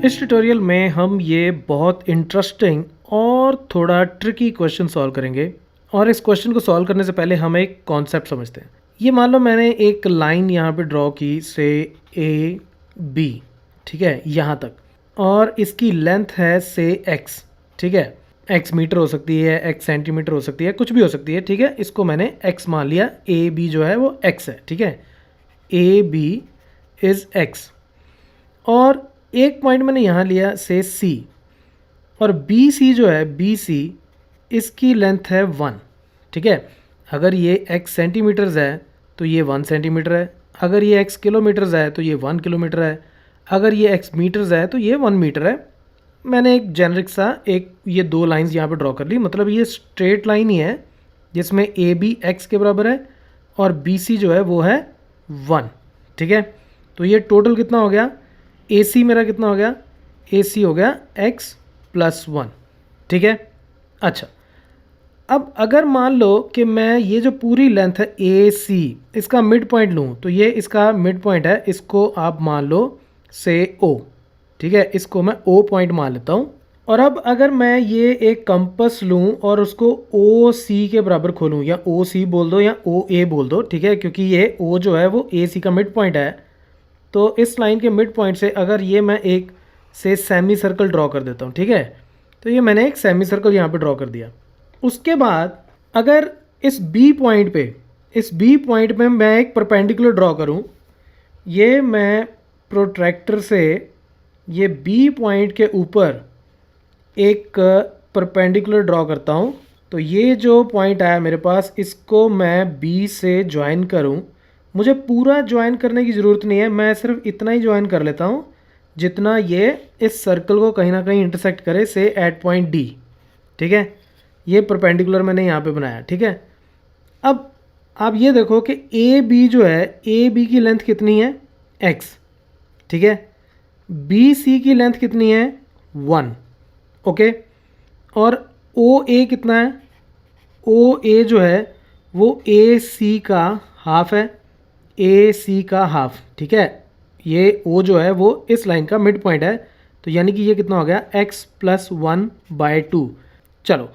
इस ट्यूटोरियल में हम ये बहुत इंटरेस्टिंग और थोड़ा ट्रिकी क्वेश्चन सॉल्व करेंगे। और इस क्वेश्चन को सॉल्व करने से पहले हम एक कॉन्सेप्ट समझते हैं। ये मान लो मैंने एक लाइन यहाँ पे ड्रॉ की से ए बी, ठीक है, यहाँ तक, और इसकी लेंथ है से एक्स, ठीक है। एक्स मीटर हो सकती है, एक्स सेंटीमीटर हो सकती है, कुछ भी हो सकती है, ठीक है। इसको मैंने एक्स मान लिया, ए बी जो है वो एक्स है, ठीक है। A B is x. और एक पॉइंट मैंने यहाँ लिया से सी, और बी सी जो है बी सी, इसकी लेंथ है 1, ठीक है। अगर ये x सेंटीमीटर्स है तो ये 1 सेंटीमीटर है, अगर ये x किलोमीटर्स है तो ये 1 किलोमीटर है, अगर ये x मीटर्स है तो ये 1 मीटर है। मैंने एक जेनरिक सा ये दो लाइंस यहाँ पे ड्रॉ कर ली, मतलब ये स्ट्रेट लाइन ही है जिसमें ए बी एक्स के बराबर है और बी सी जो है वो है 1, ठीक है। तो ये टोटल कितना हो गया, ए सी मेरा कितना हो गया, ए सी हो गया x + 1, ठीक है। अच्छा, अब अगर मान लो कि मैं ये जो पूरी लेंथ है ए सी, इसका मिड पॉइंट लूँ, तो ये इसका मिड पॉइंट है, इसको आप मान लो से ओ, ठीक है। इसको मैं ओ पॉइंट मान लेता हूँ। और अब अगर मैं ये एक कंपस लूँ और उसको ओ सी के बराबर खोलूँ, या ओ सी बोल दो या ओ ए बोल दो, ठीक है, क्योंकि ये ओ जो है वो ए सी का मिड पॉइंट है। तो इस लाइन के मिड पॉइंट से अगर ये मैं एक से सेमी सर्कल ड्रॉ कर देता हूँ, ठीक है, तो ये मैंने एक सेमी सर्कल यहाँ पे ड्रॉ कर दिया। उसके बाद अगर इस बी पॉइंट पे मैं एक परपेंडिकुलर ड्रॉ करूँ, ये मैं प्रोट्रैक्टर से ये बी पॉइंट के ऊपर एक परपेंडिकुलर ड्रॉ करता हूँ, तो ये जो पॉइंट आया मेरे पास, इसको मैं बी से ज्वाइन करूँ। मुझे पूरा ज्वाइन करने की ज़रूरत नहीं है, मैं सिर्फ इतना ही ज्वाइन कर लेता हूँ जितना ये इस सर्कल को कहीं ना कहीं इंटरसेक्ट करे, से एट पॉइंट डी, ठीक है। ये परपेंडिकुलर मैंने यहाँ पे बनाया, ठीक है। अब आप ये देखो कि ए बी जो है, ए बी की लेंथ कितनी है, एक्स, ठीक है। बी सी की लेंथ कितनी है, 1, ओके। और ओ ए कितना है, ओ ए जो है वो ए सी का हाफ है, ए सी का हाफ, ठीक है। ये ओ जो है वो इस लाइन का मिड पॉइंट है, तो यानी कि ये कितना हो गया, x + 1/2। चलो,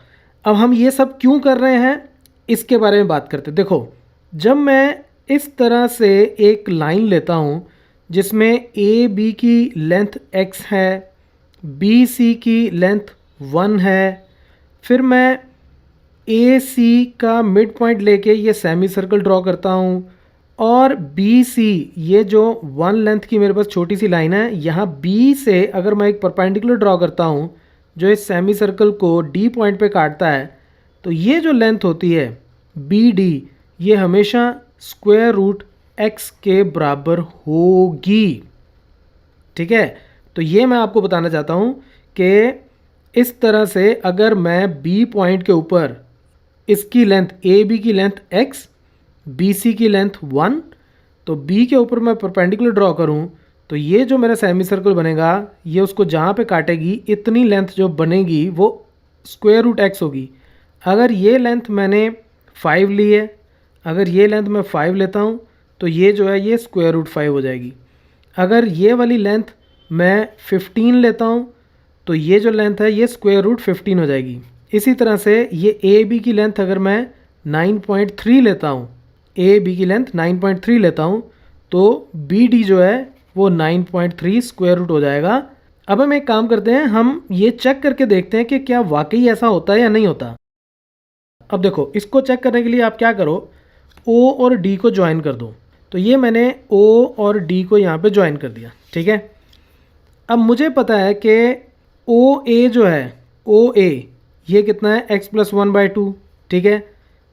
अब हम ये सब क्यों कर रहे हैं इसके बारे में बात करते हैं। देखो, जब मैं इस तरह से एक लाइन लेता हूँ जिसमें ए बी की लेंथ x है, बी सी की लेंथ 1 है, फिर मैं ए सी का मिड पॉइंट लेके ये सेमी सर्कल ड्रॉ करता हूँ, और बी सी, ये जो 1 लेंथ की मेरे पास छोटी सी लाइन है, यहाँ बी से अगर मैं एक परपेंडिकुलर ड्रॉ करता हूँ जो इस सेमी सर्कल को डी पॉइंट पे काटता है, तो ये जो लेंथ होती है बी डी, ये हमेशा √x के बराबर होगी, ठीक है। तो ये मैं आपको बताना चाहता हूँ कि इस तरह से अगर मैं बी पॉइंट के ऊपर इसकी लेंथ, ए बी की लेंथ x, बी सी की लेंथ 1, तो बी के ऊपर मैं परपेंडिकुलर ड्रॉ करूं, तो ये जो मेरा सेमी सर्कल बनेगा, ये उसको जहाँ पे काटेगी, इतनी लेंथ जो बनेगी वो √x होगी। अगर ये लेंथ मैंने 5 ली है, अगर ये लेंथ मैं 5 लेता हूँ, तो ये जो है ये √5 हो जाएगी। अगर ये वाली लेंथ मैं 15 लेता हूँ, तो ये जो लेंथ है ये √15 हो जाएगी। इसी तरह से ये ए बी की लेंथ अगर मैं 9.3 लेता हूँ, ए बी की लेंथ 9.3 लेता हूँ, तो बी डी जो है वो 9.3 स्क्वायर रूट हो जाएगा। अब हम एक काम करते हैं, हम ये चेक करके देखते हैं कि क्या वाकई ऐसा होता है या नहीं होता। अब देखो, इसको चेक करने के लिए आप क्या करो, ओ और डी को ज्वाइन कर दो। तो ये मैंने ओ और डी को यहाँ पे ज्वाइन कर दिया, ठीक है। अब मुझे पता है कि ओ ए जो है, ओ ए ये कितना है, x + 1/2, ठीक है।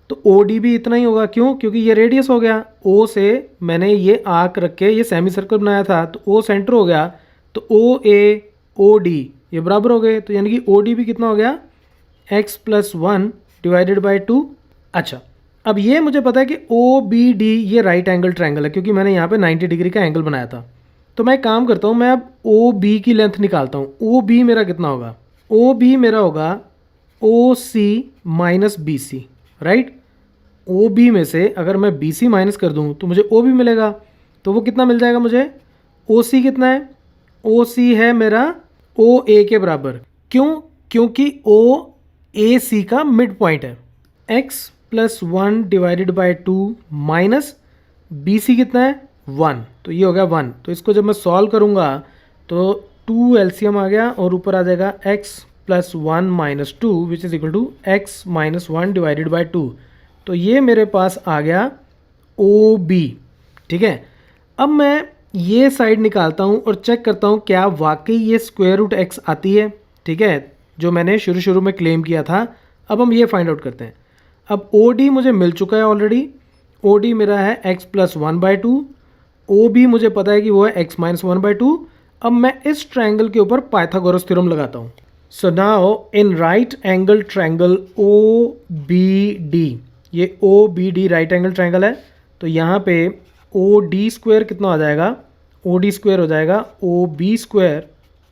तो ओ डी भी इतना ही होगा, क्यों, क्योंकि ये रेडियस हो गया। ओ से मैंने ये आर्क रख के ये सेमी सर्कल बनाया था, तो ओ सेंटर हो गया, तो ओ ए ओ डी ये बराबर हो गए, तो यानी कि ओ डी भी कितना हो गया, x + 1/2। अच्छा, अब ये मुझे पता है कि ओ बी डी ये राइट एंगल ट्रायंगल है, क्योंकि मैंने यहाँ पे 90 डिग्री का एंगल बनाया था। तो मैं काम करता हूँ, मैं अब ओ बी की लेंथ निकालता हूँ। ओ बी मेरा कितना होगा, ओ बी मेरा होगा O C - B C, right. O B में से अगर मैं बी सी माइनस कर दूं तो मुझे ओ बी मिलेगा, तो वो कितना मिल जाएगा मुझे, ओ सी कितना है, ओ सी है मेरा ओ ए के बराबर। क्यों? क्योंकि ओ ए सी का मिड पॉइंट है। X plus one divided by two minus B C कितना है 1, तो ये हो गया 1। तो इसको जब मैं सॉल्व करूँगा तो 2 एलसीएम आ गया और ऊपर आ जाएगा x plus one minus two which is equal to x minus one divided by two. तो ये मेरे पास आ गया ओ बी। ठीक है, अब मैं ये साइड निकालता हूँ और चेक करता हूँ क्या वाकई ये स्क्वायर रूट एक्स आती है। ठीक है, जो मैंने शुरू में क्लेम किया था। अब हम ये फाइंड आउट करते हैं। अब ओ डी मुझे मिल चुका है ऑलरेडी। ओ डी मेरा है x plus one by two. O B मुझे पता है कि वो है x minus one by two. अब मैं इस ट्रायंगल के ऊपर पाइथागोरस थ्योरम लगाता हूँ। So now in right angle triangle O B D, ये O B D right angle triangle है, तो यहाँ पे ओ डी स्क्वायर कितना हो जाएगा? ओ डी स्क्वायर हो जाएगा O B square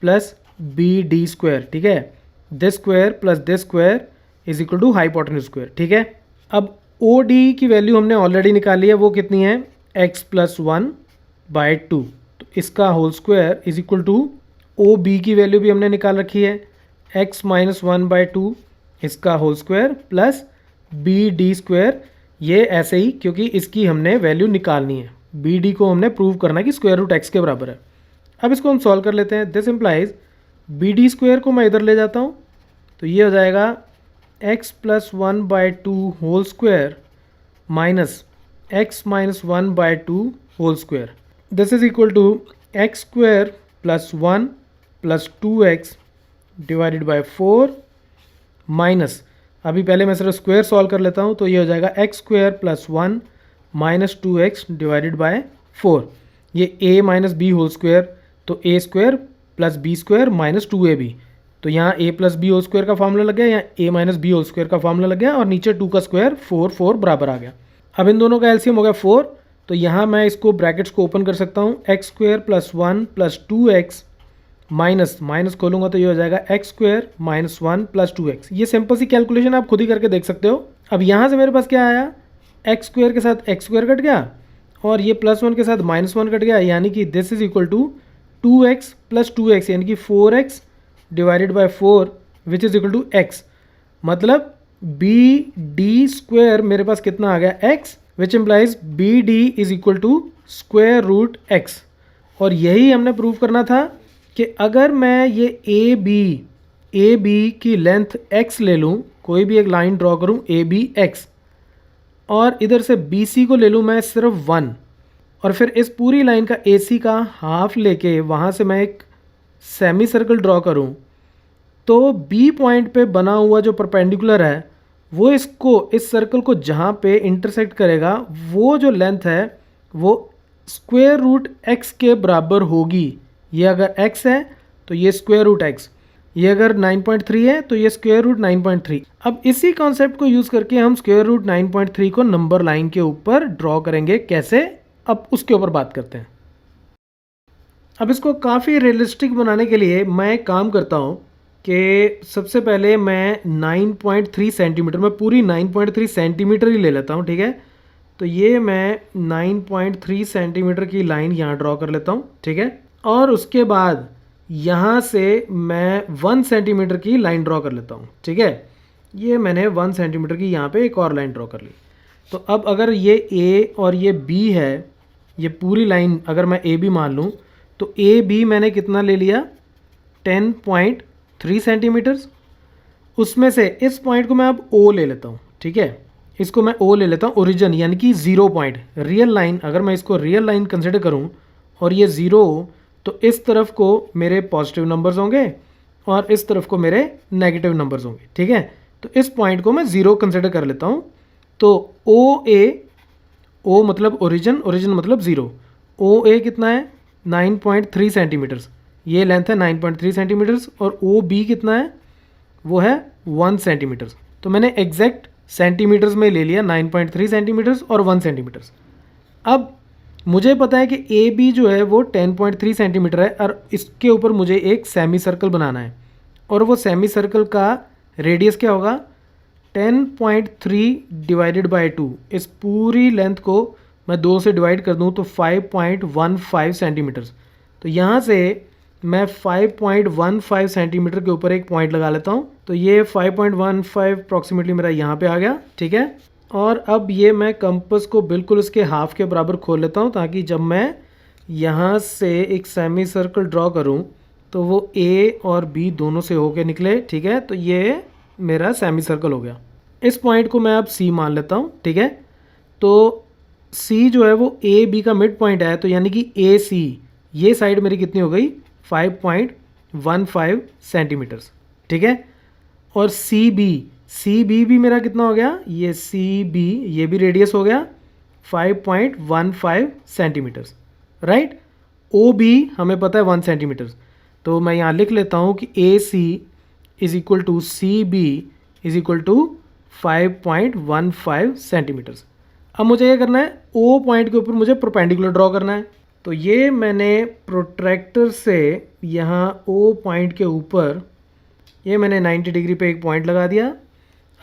plus B D square. ठीक है, this square plus this square is equal to hypotenuse square. ठीक है, अब ओ डी की वैल्यू हमने ऑलरेडी निकाली है, वो कितनी है? X plus one by two. तो इसका whole square is equal to O B की वैल्यू भी हमने निकाल रखी है, x minus one by two, इसका whole square plus B D square. ये ऐसे ही क्योंकि इसकी हमने वैल्यू निकालनी है, बी डी को हमने प्रूव करना है कि स्क्वायर रूट एक्स के बराबर है। अब इसको हम सॉल्व कर लेते हैं। This implies B D square को मैं इधर ले जाता हूँ, तो ये हो जाएगा x plus one by two whole square minus x minus one by two whole square. This is equal to x square plus one plus two x divided by four minus, अभी पहले मैं सिर्फ स्क्वायर सॉल्व कर लेता हूँ, तो ये हो जाएगा x square plus one minus two x divided by four. ये a minus b whole square, तो a square plus b square minus two a b, तो यहाँ a plus b whole square का फॉर्मूला लग गया, यहाँ a minus b whole square का formula लग गया और नीचे टू का स्क्वायर फोर, फोर बराबर आ गया। अब इन दोनों का एलसीएम हो गया 4, तो यहाँ मैं इसको ब्रैकेट्स को ओपन कर सकता हूँ, x square plus one plus two x minus minus खोलूंगा तो ये हो जाएगा x square minus one plus two x. ये सिंपल सी कैलकुलेशन आप खुद ही करके देख सकते हो। अब यहाँ से मेरे पास क्या आया, एक्स स्क्वायर के साथ एक्स स्क्वायर कट गया और ये प्लस वन के साथ माइनस वन कट गया, यानी कि this is equal to two x plus two x, यानी कि four x divided by four which is equal to x. मतलब बी डी स्क्वायर मेरे पास कितना आ गया, x, which implies B D is equal to square root x. और यही हमने प्रूव करना था कि अगर मैं ये ए बी की लेंथ x ले लूँ, कोई भी एक लाइन ड्रॉ करूँ ए बी एक्स, और इधर से बी सी को ले लूँ मैं सिर्फ 1, और फिर इस पूरी लाइन का ए सी का हाफ लेके वहाँ से मैं एक सेमी सर्कल ड्रॉ करूँ, तो बी पॉइंट पे बना हुआ जो परपेंडिकुलर है वो इसको, इस सर्कल को जहाँ पे इंटरसेक्ट करेगा, वो जो लेंथ है वो स्क्वायर रूट एक्स के बराबर होगी। ये अगर x है तो ये स्क्वायर रूट एक्स, ये अगर 9.3 है तो ये स्क्वायर रूट 9.3। अब इसी कॉन्सेप्ट को यूज़ करके हम स्क्वायर रूट 9.3 को नंबर लाइन के ऊपर ड्रॉ करेंगे। कैसे, अब उसके ऊपर बात करते हैं। अब इसको काफ़ी रियलिस्टिक बनाने के लिए मैं एक काम करता हूँ कि सबसे पहले मैं 9.3 सेंटीमीटर, मैं पूरी 9.3 सेंटीमीटर ही ले लेता हूँ। ठीक है, तो ये मैं 9.3 सेंटीमीटर की लाइन यहाँ ड्रॉ कर लेता हूँ। ठीक है, और उसके बाद यहाँ से मैं 1 सेंटीमीटर की लाइन ड्रॉ कर लेता हूँ। ठीक है, ये मैंने 1 सेंटीमीटर की यहाँ पे एक और लाइन ड्रॉ कर ली। तो अब अगर ये A और ये B है, ये पूरी लाइन अगर मैं AB मान लूँ, तो AB मैंने कितना ले लिया, 10.3 सेंटीमीटर्स। उसमें से इस पॉइंट को मैं अब O ले लेता हूँ। ठीक है, इसको मैं O ले लेता हूँ, ओरिजिन यानी कि 0 पॉइंट, रियल लाइन। अगर मैं इसको रियल लाइन कंसिडर करूँ और ये 0, तो इस तरफ को मेरे पॉजिटिव नंबर्स होंगे और इस तरफ को मेरे नेगेटिव नंबर्स होंगे। ठीक है, तो इस पॉइंट को मैं 0 कंसिडर कर लेता हूँ। तो O मतलब ओरिजिन, ओरिजिन मतलब 0, OA कितना है 9.3 सेंटीमीटर्स, ये लेंथ है 9.3 सेंटीमीटर्स, और OB कितना है, वो है 1 सेंटीमीटर्स। तो मैंने एग्जैक्ट सेंटीमीटर्स में ले लिया 9.3 सेंटीमीटर्स और 1 सेंटीमीटर्स। अब मुझे पता है कि ए बी जो है वो 10.3 सेंटीमीटर है और इसके ऊपर मुझे एक सेमी सर्कल बनाना है, और वो सेमी सर्कल का रेडियस क्या होगा, 10.3 डिवाइडेड बाई 2। इस पूरी लेंथ को मैं 2 से डिवाइड कर दूं तो 5.15 सेंटीमीटर्स। तो यहाँ से मैं 5.15 सेंटीमीटर के ऊपर एक पॉइंट लगा लेता हूँ। तो ये 5.15 अप्रॉक्सीमेटली मेरा यहाँ पे आ गया, ठीक है। और अब ये मैं कंपास को बिल्कुल उसके हाफ के बराबर खोल लेता हूँ, ताकि जब मैं यहाँ से एक सेमी सर्कल ड्रॉ करूँ तो वो ए और बी दोनों से होके निकले, ठीक है। तो ये मेरा सेमी सर्कल हो गया। इस पॉइंट को मैं अब सी मान लेता हूँ, ठीक है। तो सी जो है वो ए बी का मिड पॉइंट है, तो यानी कि ए सी ये साइड मेरी कितनी हो गई 5.15 सेंटीमीटर्स, ठीक है। और सी बी भी मेरा कितना हो गया, ये सी बी ये भी रेडियस हो गया 5.15 सेंटीमीटर्स, राइट। ओ बी हमें पता है 1 सेंटीमीटर्स, तो मैं यहाँ लिख लेता हूँ कि A C is equal to C B is equal to 5.15 centimetres. अब मुझे ये करना है, ओ पॉइंट के ऊपर मुझे परपेंडिकुलर ड्रॉ करना है। तो ये मैंने प्रोट्रैक्टर से यहाँ ओ पॉइंट के ऊपर ये मैंने 90 डिग्री पे एक पॉइंट लगा दिया।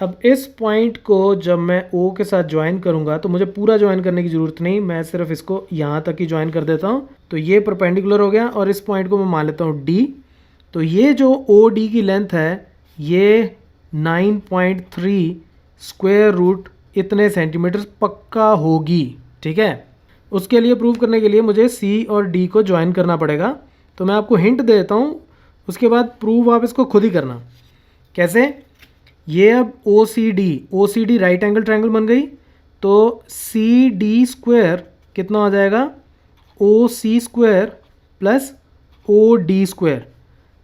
अब इस पॉइंट को जब मैं ओ के साथ ज्वाइन करूँगा तो मुझे पूरा ज्वाइन करने की ज़रूरत नहीं, मैं सिर्फ इसको यहाँ तक ही ज्वाइन कर देता हूँ। तो ये परपेंडिकुलर हो गया और इस पॉइंट को मैं मान लेता हूँ डी। तो ये जो ओ डी की लेंथ है ये 9.3 स्क्वायर रूट इतने सेंटीमीटर पक्का होगी, ठीक है। उसके लिए प्रूव करने के लिए मुझे सी और डी को ज्वाइन करना पड़ेगा। तो मैं आपको हिंट दे देता हूँ, उसके बाद प्रूव आप इसको खुद ही करना। कैसे, ये अब O C D right angle triangle बन गई, तो सी डी स्क्वायर कितना हो जाएगा O C square plus O D square,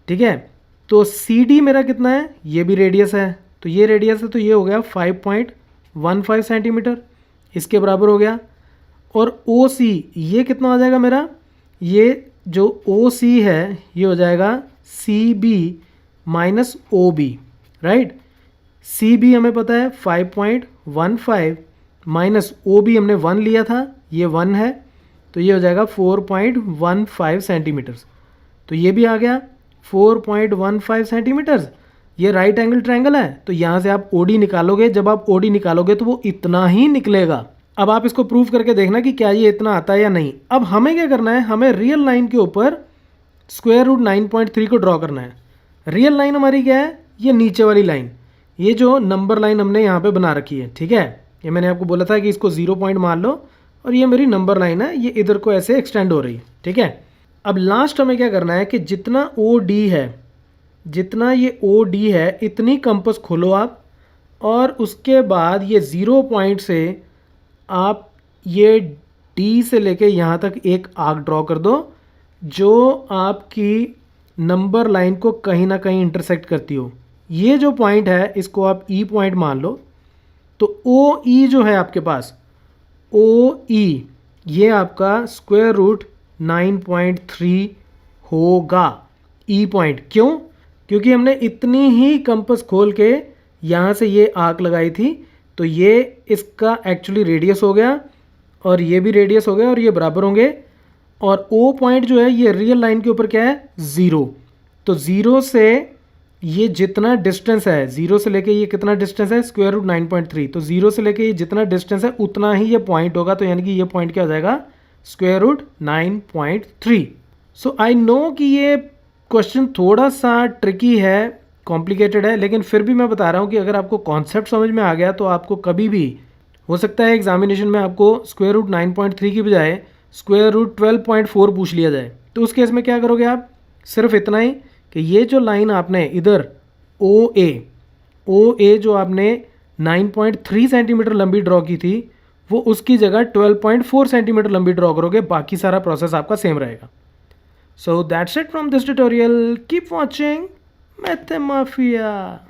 ठीक है। तो सी डी मेरा कितना है, ये भी रेडियस है, तो ये रेडियस है, तो ये हो गया 5.15 सेंटीमीटर, इसके बराबर हो गया। और ओ सी ये कितना हो जाएगा मेरा, ये जो ओ सी है ये हो जाएगा C B minus O B, right. C B हमें पता है 5.15 माइनस ओ बी हमने 1 लिया था, ये 1 है, तो ये हो जाएगा 4.15 सेंटीमीटर्स। तो ये भी आ गया 4.15 सेंटीमीटर्स। ये राइट एंगल ट्रायंगल है, तो यहाँ से आप ओडी निकालोगे, जब आप ओडी निकालोगे तो वो इतना ही निकलेगा। अब आप इसको प्रूव करके देखना कि क्या ये इतना आता है या नहीं। अब हमें क्या करना है, हमें रियल लाइन के ऊपर स्क्वायर रूट 9.3 को ड्रॉ करना है। रियल लाइन हमारी क्या है, ये नीचे वाली लाइन, ये जो नंबर लाइन हमने यहाँ पे बना रखी है, ठीक है। ये मैंने आपको बोला था कि इसको 0 पॉइंट मान लो, और ये मेरी नंबर लाइन है, ये इधर को ऐसे एक्सटेंड हो रही है, ठीक है। अब लास्ट हमें क्या करना है कि जितना ओ डी है, जितना ये ओ डी है इतनी कंपास खोलो आप, और उसके बाद ये 0 पॉइंट से आप ये डी से लेके यहाँ तक एक आर्क ड्रॉ कर दो, जो आपकी नंबर लाइन को कहीं ना कहीं इंटरसेक्ट करती हो। ये जो पॉइंट है इसको आप ई पॉइंट मान लो। तो ओ ई जो है आपके पास, ओ ई ये आपका स्क्वायर रूट 9.3 होगा, ई पॉइंट। क्यों, क्योंकि हमने इतनी ही कंपास खोल के यहाँ से ये आर्क लगाई थी, तो ये इसका एक्चुअली रेडियस हो गया, और ये भी रेडियस हो गया, और ये बराबर होंगे। और ओ पॉइंट जो है ये रियल लाइन के ऊपर क्या है, 0। तो 0 से ये जितना डिस्टेंस है, 0 से लेके ये कितना डिस्टेंस है, स्क्वायर रूट 9.3, तो 0 से लेके ये जितना डिस्टेंस है उतना ही ये पॉइंट होगा। तो यानी कि ये पॉइंट क्या हो जाएगा, square root 9.3। So I know कि ये क्वेश्चन थोड़ा सा ट्रिकी है, कॉम्प्लिकेटेड है, लेकिन फिर भी मैं बता रहा हूँ कि अगर आपको कॉन्सेप्ट समझ में आ गया तो आपको कभी भी हो सकता है एग्जामिनेशन में आपको स्क्वायर रूट 9.3 की बजाय स्क्वायर रूट 12.4 पूछ लिया जाए। तो उस केस में क्या करोगे आप, सिर्फ इतना ही कि ये जो लाइन आपने इधर ओ ए जो आपने 9.3 सेंटीमीटर लंबी ड्रॉ की थी, वो उसकी जगह 12.4 सेंटीमीटर लंबी ड्रॉ करोगे, बाकी सारा प्रोसेस आपका सेम रहेगा। So that's it from this tutorial, keep watching मैथमाफिया।